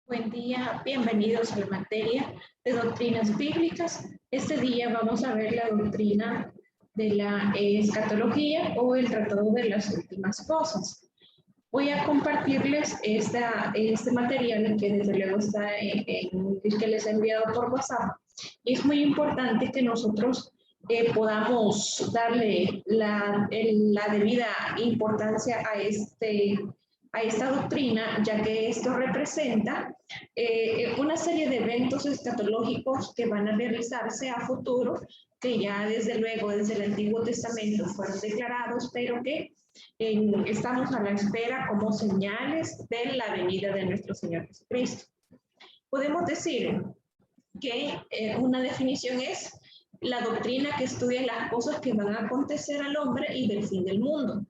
Buen día, bienvenidos a la materia de doctrinas bíblicas. Este día vamos a ver la doctrina de la escatología o el tratado de las últimas cosas. Voy a compartirles este material que desde luego está en el que les he enviado por WhatsApp. Es muy importante que nosotros podamos darle la debida importancia a esta doctrina, ya que esto representa una serie de eventos escatológicos que van a realizarse a futuro, que ya desde luego desde el Antiguo Testamento fueron declarados, pero que estamos a la espera como señales de la venida de nuestro Señor Jesucristo. Podemos decir que una definición es la doctrina que estudia las cosas que van a acontecer al hombre y del fin del mundo.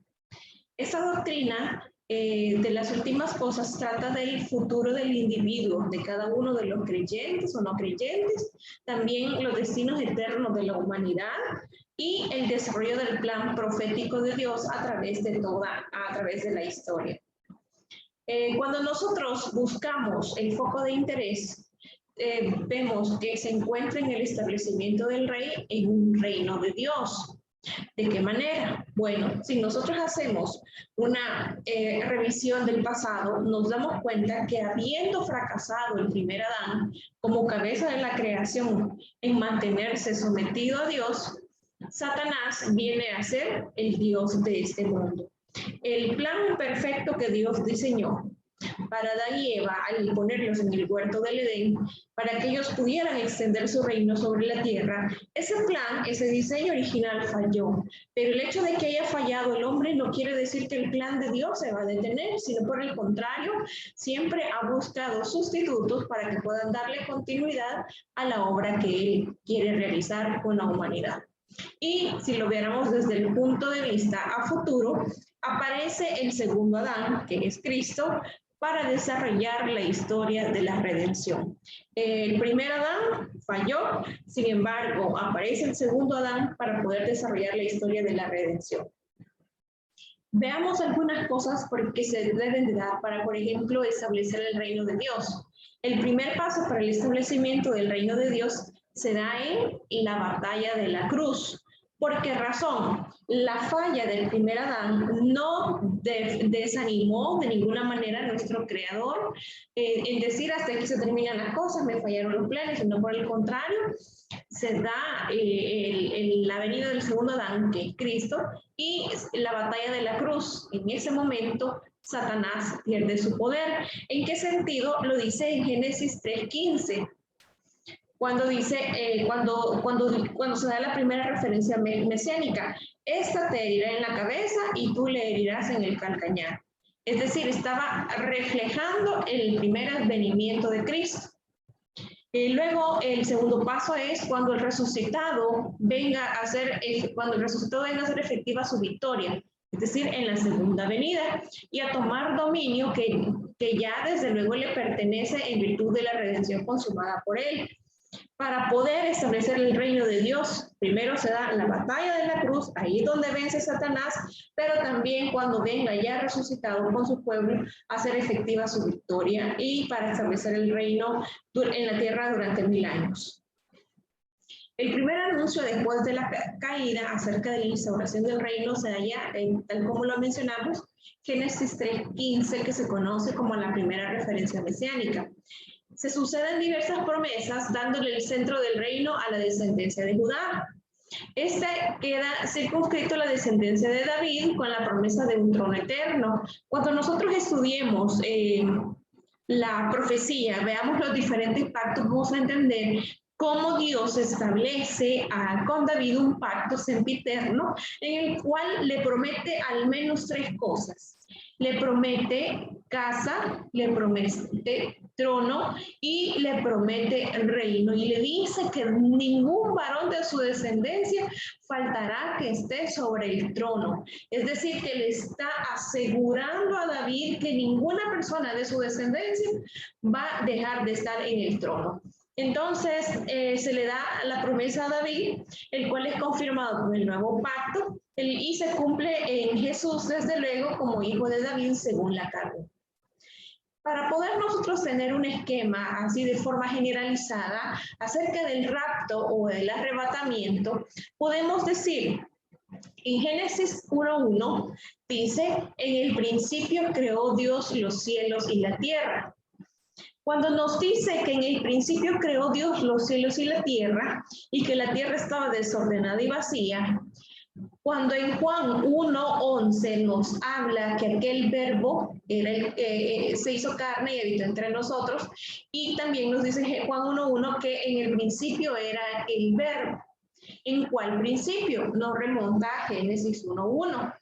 Esta doctrina de las últimas cosas trata del futuro del individuo, de cada uno de los creyentes o no creyentes, también los destinos eternos de la humanidad y el desarrollo del plan profético de Dios a través de la historia. Cuando nosotros buscamos el foco de interés, vemos que se encuentra en el establecimiento del rey en un reino de Dios. ¿De qué manera? Bueno, si nosotros hacemos una revisión del pasado, nos damos cuenta que habiendo fracasado el primer Adán como cabeza de la creación en mantenerse sometido a Dios, Satanás viene a ser el Dios de este mundo. El plan perfecto que Dios diseñó para Adán y Eva al ponerlos en el huerto del Edén, para que ellos pudieran extender su reino sobre la tierra, ese plan, ese diseño original falló. Pero el hecho de que haya fallado el hombre no quiere decir que el plan de Dios se va a detener, sino por el contrario, siempre ha buscado sustitutos para que puedan darle continuidad a la obra que Él quiere realizar con la humanidad. Y si lo viéramos desde el punto de vista a futuro, aparece el segundo Adán, que es Cristo, para desarrollar la historia de la redención. El primer Adán falló, sin embargo, aparece el segundo Adán para poder desarrollar la historia de la redención. Veamos algunas cosas que se deben de dar para, por ejemplo, establecer el reino de Dios. El primer paso para el establecimiento del reino de Dios se da en la batalla de la cruz. ¿Por qué razón? La falla del primer Adán no desanimó de ninguna manera a nuestro Creador en decir hasta aquí se terminan las cosas, me fallaron los planes, sino por el contrario, se da la venida del segundo Adán, que es Cristo, y la batalla de la cruz. En ese momento, Satanás pierde su poder. ¿En qué sentido? Lo dice en Génesis 3:15. Cuando dice, cuando se da la primera referencia mesiánica, esta te herirá en la cabeza y tú le herirás en el calcañar. Es decir, estaba reflejando el primer advenimiento de Cristo. Luego, el segundo paso es cuando el resucitado venga a hacer efectiva su victoria, es decir, en la segunda venida, y a tomar dominio que ya desde luego le pertenece en virtud de la redención consumada por él. Para poder establecer el reino de Dios, primero se da la batalla de la cruz, ahí es donde vence Satanás, pero también cuando venga ya resucitado con su pueblo, hacer efectiva su victoria y para establecer el reino en la tierra durante 1000 años. El primer anuncio después de la caída acerca de la instauración del reino se da ya, tal como lo mencionamos, Génesis 3:15, que se conoce como la primera referencia mesiánica. Se suceden diversas promesas dándole el centro del reino a la descendencia de Judá. Este queda circunscrito a la descendencia de David con la promesa de un trono eterno. Cuando nosotros estudiemos la profecía, veamos los diferentes pactos, vamos a entender cómo Dios establece con David un pacto sempiterno en el cual le promete al menos 3 cosas. Le promete casa, le promete trono y le promete reino. Y le dice que ningún varón de su descendencia faltará que esté sobre el trono. Es decir, que le está asegurando a David que ninguna persona de su descendencia va a dejar de estar en el trono. Entonces se le da la promesa a David, el cual es confirmado con el nuevo pacto y se cumple en Jesús, desde luego, como hijo de David según la carne. Para poder nosotros tener un esquema así de forma generalizada acerca del rapto o del arrebatamiento, podemos decir, en Génesis 1:1 dice, en el principio creó Dios los cielos y la tierra. Cuando nos dice que en el principio creó Dios los cielos y la tierra y que la tierra estaba desordenada y vacía, cuando en Juan 1:11 nos habla que aquel verbo era se hizo carne y habitó entre nosotros, y también nos dice Juan 1:1 que en el principio era el verbo. ¿En cuál principio? Nos remonta a Génesis 1:1.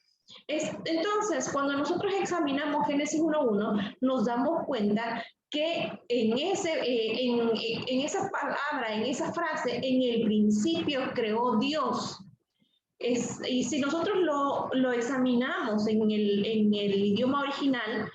Entonces, cuando nosotros examinamos Génesis 1:1, nos damos cuenta que en esa palabra, en esa frase, en el principio creó Dios. Y si nosotros lo examinamos en el idioma original,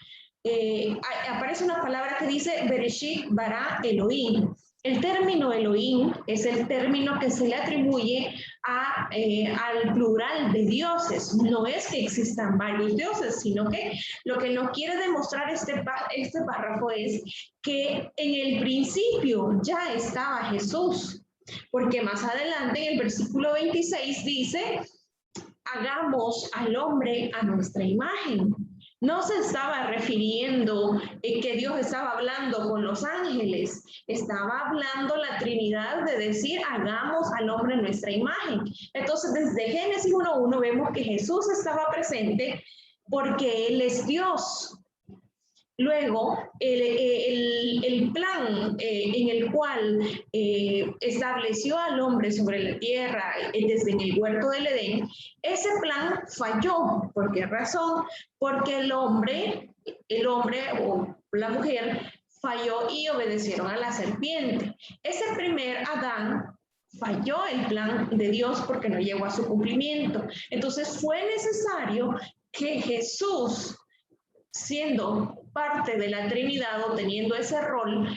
aparece una palabra que dice Bereshit bara Elohim. El término Elohim es el término que se le atribuye al plural de dioses. No es que existan varios dioses, sino que lo que nos quiere demostrar este párrafo es que en el principio ya estaba Jesús. Porque más adelante en el versículo 26 dice, hagamos al hombre a nuestra imagen. No se estaba refiriendo que Dios estaba hablando con los ángeles, estaba hablando la Trinidad de decir, hagamos al hombre a nuestra imagen. Entonces, desde Génesis 1:1 vemos que Jesús estaba presente porque Él es Dios. Luego, el plan en el cual estableció al hombre sobre la tierra desde el huerto del Edén, ese plan falló. ¿Por qué razón? Porque el hombre o la mujer falló y obedecieron a la serpiente. Ese primer Adán falló el plan de Dios porque no llegó a su cumplimiento. Entonces fue necesario que Jesús, siendo parte de la Trinidad o teniendo ese rol,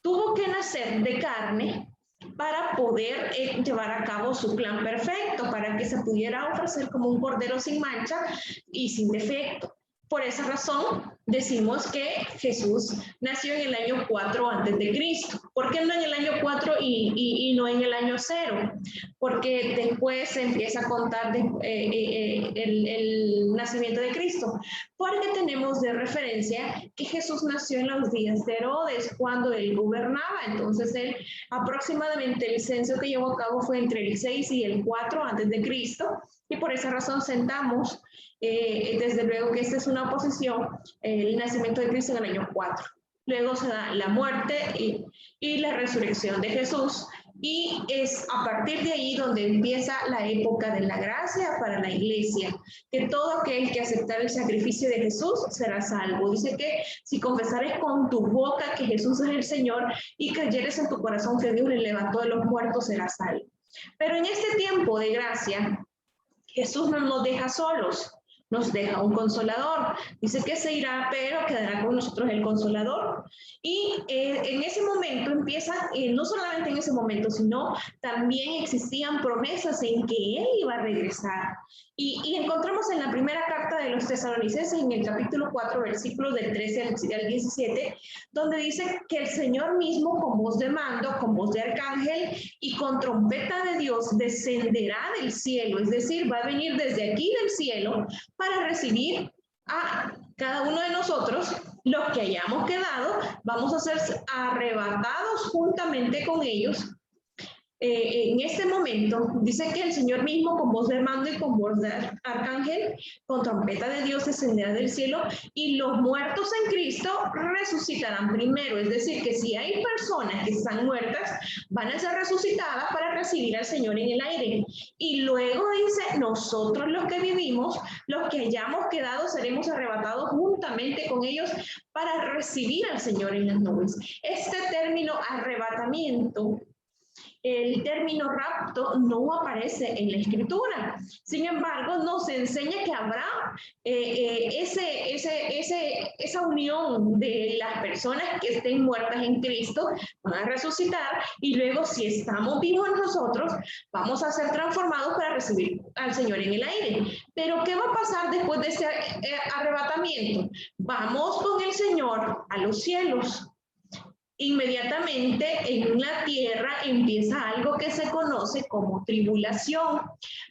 tuvo que nacer de carne para poder llevar a cabo su plan perfecto, para que se pudiera ofrecer como un cordero sin mancha y sin defecto. Por esa razón decimos que Jesús nació en el año 4 antes de Cristo. ¿Por qué no en el año 4 y no en el año 0? Porque después se empieza a contar el nacimiento de Cristo. Porque tenemos de referencia que Jesús nació en los días de Herodes, cuando él gobernaba. Entonces, él aproximadamente el censo que llevó a cabo fue entre el 6 y el 4 antes de Cristo. Y por esa razón sentamos, desde luego que esta es una oposición, el nacimiento de Cristo en el año 4. Luego se da la muerte y la resurrección de Jesús. Y es a partir de ahí donde empieza la época de la gracia para la iglesia, que todo aquel que aceptara el sacrificio de Jesús será salvo. Dice que si confesares con tu boca que Jesús es el Señor y creyeres en tu corazón que Dios le levantó de los muertos, serás salvo. Pero en este tiempo de gracia, Jesús no nos deja solos, nos deja un consolador. Dice que se irá, pero quedará con nosotros el consolador. Y en ese momento empiezan, no solamente en ese momento, sino también existían promesas en que Él iba a regresar. Y encontramos en la primera carta de los Tesalonicenses, en el capítulo 4, versículos del 13 al 17, donde dice que el Señor mismo, con voz de mando, con voz de arcángel y con trompeta de Dios, descenderá del cielo. Es decir, va a venir desde aquí del cielo para recibir a cada uno de nosotros. Los que hayamos quedado, vamos a ser arrebatados juntamente con ellos. En este momento dice que el Señor mismo, con voz de mando y con voz de arcángel, con trompeta de Dios, descenderá del cielo, y los muertos en Cristo resucitarán primero. Es decir, que si hay personas que están muertas, van a ser resucitadas para recibir al Señor en el aire. Y luego dice, nosotros los que vivimos, los que hayamos quedado, seremos arrebatados juntamente con ellos para recibir al Señor en las nubes. Este término arrebatamiento el término rapto no aparece en la Escritura. Sin embargo, nos enseña que habrá esa unión de las personas que estén muertas en Cristo, van a resucitar, y luego si estamos vivos nosotros, vamos a ser transformados para recibir al Señor en el aire. Pero ¿qué va a pasar después de ese arrebatamiento? Vamos con el Señor a los cielos. Inmediatamente en la tierra empieza algo que se conoce como tribulación.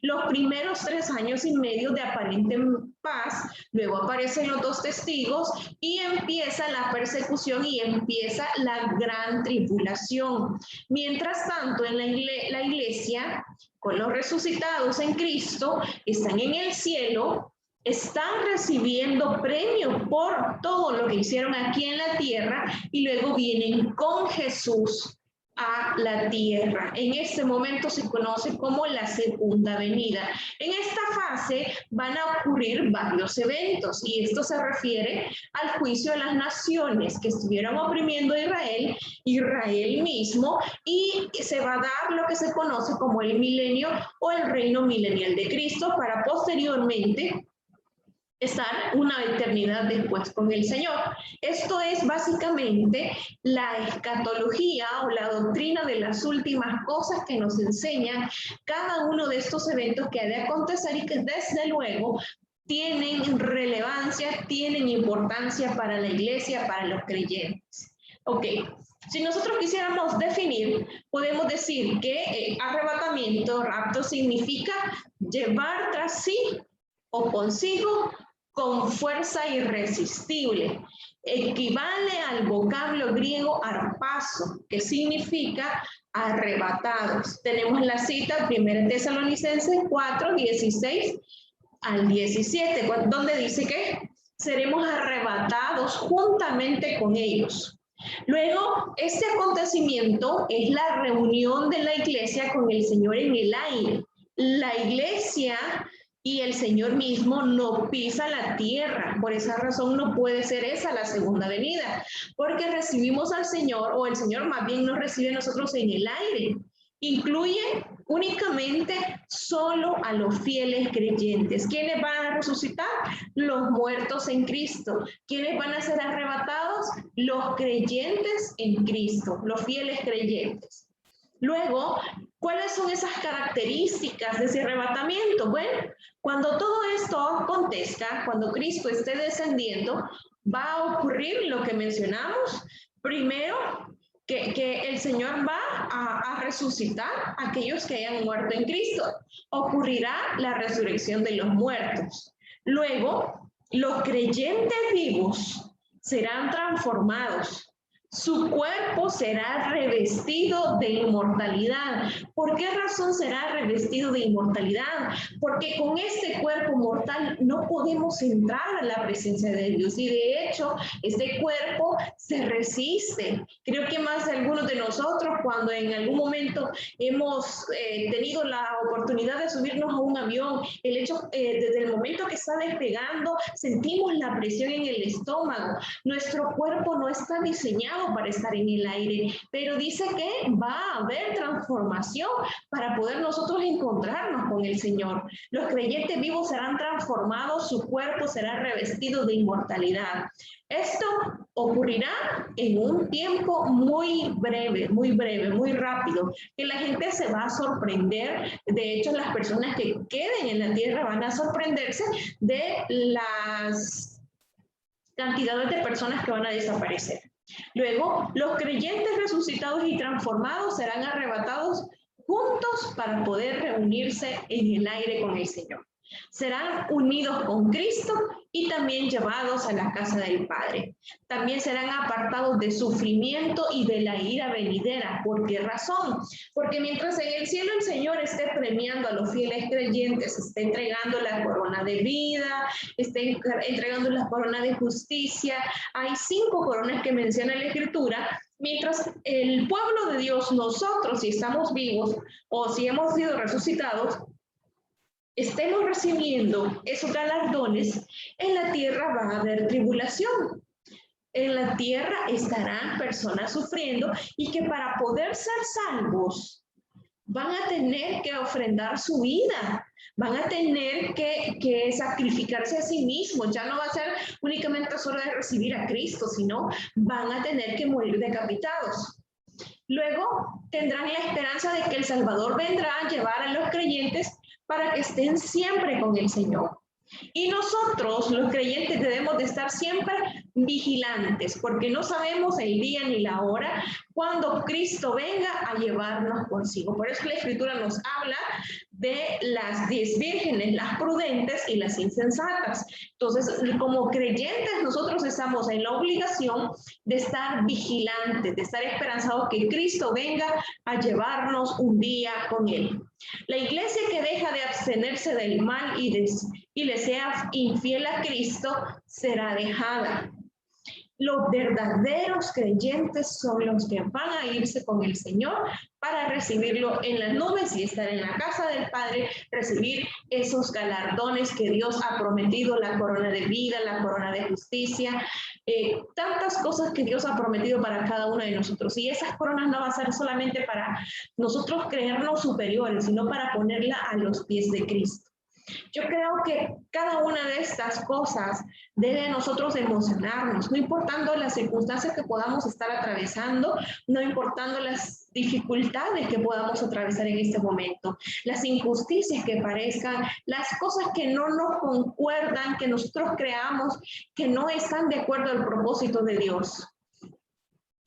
Los primeros 3 años y medio de aparente paz, luego aparecen los 2 testigos y empieza la persecución y empieza la gran tribulación. Mientras tanto, en la iglesia, con los resucitados en Cristo, están en el cielo, están recibiendo premios por todo lo que hicieron aquí en la tierra y luego vienen con Jesús a la tierra. En este momento se conoce como la segunda venida. En esta fase van a ocurrir varios eventos y esto se refiere al juicio de las naciones que estuvieron oprimiendo a Israel mismo, y se va a dar lo que se conoce como el milenio o el reino milenial de Cristo para posteriormente estar una eternidad después con el Señor. Esto es básicamente la escatología o la doctrina de las últimas cosas que nos enseñan cada uno de estos eventos que ha de acontecer y que desde luego tienen relevancia, tienen importancia para la iglesia, para los creyentes. Ok, si nosotros quisiéramos definir, podemos decir que arrebatamiento, rapto, significa llevar tras sí o consigo con fuerza irresistible. Equivale al vocablo griego arpazo, que significa arrebatados. Tenemos la cita 1 Tesalonicenses 4, 16 al 17, donde dice que seremos arrebatados juntamente con ellos. Luego, este acontecimiento es la reunión de la iglesia con el Señor en el aire. La iglesia y el Señor mismo no pisa la tierra. Por esa razón no puede ser esa la segunda venida, porque recibimos al Señor, o el Señor más bien nos recibe a nosotros en el aire. Incluye únicamente solo a los fieles creyentes. ¿Quiénes van a resucitar? Los muertos en Cristo. ¿Quiénes van a ser arrebatados? Los creyentes en Cristo, los fieles creyentes. Luego, ¿cuáles son esas características de ese arrebatamiento? Bueno, cuando todo esto acontezca, cuando Cristo esté descendiendo, va a ocurrir lo que mencionamos. Primero, que el Señor va a resucitar a aquellos que hayan muerto en Cristo. Ocurrirá la resurrección de los muertos. Luego, los creyentes vivos serán transformados. Su cuerpo será revestido de inmortalidad. ¿Por qué razón será revestido de inmortalidad? Porque con este cuerpo mortal no podemos entrar a la presencia de Dios. Y de hecho, este cuerpo se resiste. Creo que más de algunos de nosotros, cuando en algún momento hemos tenido la oportunidad de subirnos a un avión, el hecho, desde el momento que está despegando, sentimos la presión en el estómago. Nuestro cuerpo no está diseñado para estar en el aire, pero dice que va a haber transformación para poder nosotros encontrarnos con el Señor. Los creyentes vivos serán transformados, su cuerpo será revestido de inmortalidad. Esto ocurrirá en un tiempo muy breve, muy rápido, que la gente se va a sorprender. De hecho, las personas que queden en la tierra van a sorprenderse de las cantidades de personas que van a desaparecer. Luego, los creyentes resucitados y transformados serán arrebatados juntos para poder reunirse en el aire con el Señor. Serán unidos con Cristo y también llevados a la casa del Padre. También serán apartados de sufrimiento y de la ira venidera. ¿Por qué razón? Porque mientras en el cielo el Señor esté premiando a los fieles creyentes, esté entregando la corona de vida, esté entregando la corona de justicia, hay 5 coronas que menciona la Escritura. Mientras el pueblo de Dios, nosotros, si estamos vivos o si hemos sido resucitados, estemos recibiendo esos galardones, en la tierra va a haber tribulación. En la tierra estarán personas sufriendo y que para poder ser salvos van a tener que ofrendar su vida, van a tener que sacrificarse a sí mismos. Ya no va a ser únicamente solo de recibir a Cristo, sino van a tener que morir decapitados. Luego tendrán la esperanza de que el Salvador vendrá a llevar a los creyentes para que estén siempre con el Señor. Y nosotros, los creyentes, debemos de estar siempre vigilantes, porque no sabemos el día ni la hora cuando Cristo venga a llevarnos consigo. Por eso la Escritura nos habla de las 10 vírgenes, las prudentes y las insensatas. Entonces, como creyentes, nosotros estamos en la obligación de estar vigilantes, de estar esperanzados que Cristo venga a llevarnos un día con Él. La iglesia que deja de abstenerse del mal y le sea infiel a Cristo será dejada. Los verdaderos creyentes son los que van a irse con el Señor para recibirlo en las nubes y estar en la casa del Padre, recibir esos galardones que Dios ha prometido, la corona de vida, la corona de justicia, tantas cosas que Dios ha prometido para cada uno de nosotros. Y esas coronas no van a ser solamente para nosotros creernos superiores, sino para ponerla a los pies de Cristo. Yo creo que cada una de estas cosas debe a nosotros emocionarnos, no importando las circunstancias que podamos estar atravesando, no importando las dificultades que podamos atravesar en este momento, las injusticias que parezcan, las cosas que no nos concuerdan, que nosotros creamos que no están de acuerdo al propósito de Dios.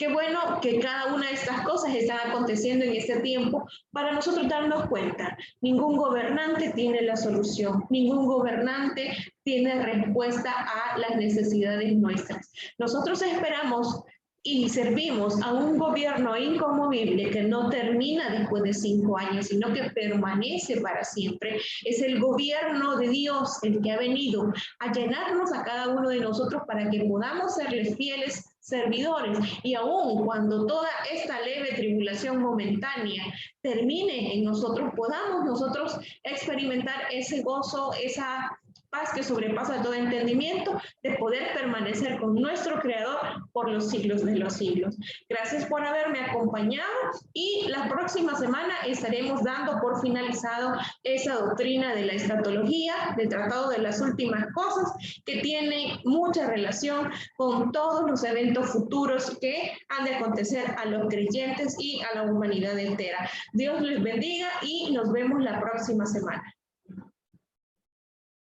Qué bueno que cada una de estas cosas están aconteciendo en este tiempo para nosotros darnos cuenta. Ningún gobernante tiene la solución, ningún gobernante tiene respuesta a las necesidades nuestras. Nosotros esperamos y servimos a un gobierno inconmovible que no termina después de 5 años, sino que permanece para siempre. Es el gobierno de Dios el que ha venido a llenarnos a cada uno de nosotros para que podamos serles fieles servidores, y aún cuando toda esta leve tribulación momentánea termine en nosotros, podamos nosotros experimentar ese gozo, esa paz que sobrepasa todo entendimiento, de poder permanecer con nuestro Creador por los siglos de los siglos. Gracias por haberme acompañado y la próxima semana estaremos dando por finalizado esa doctrina de la escatología, del tratado de las últimas cosas, que tiene mucha relación con todos los eventos futuros que han de acontecer a los creyentes y a la humanidad entera. Dios les bendiga y nos vemos la próxima semana.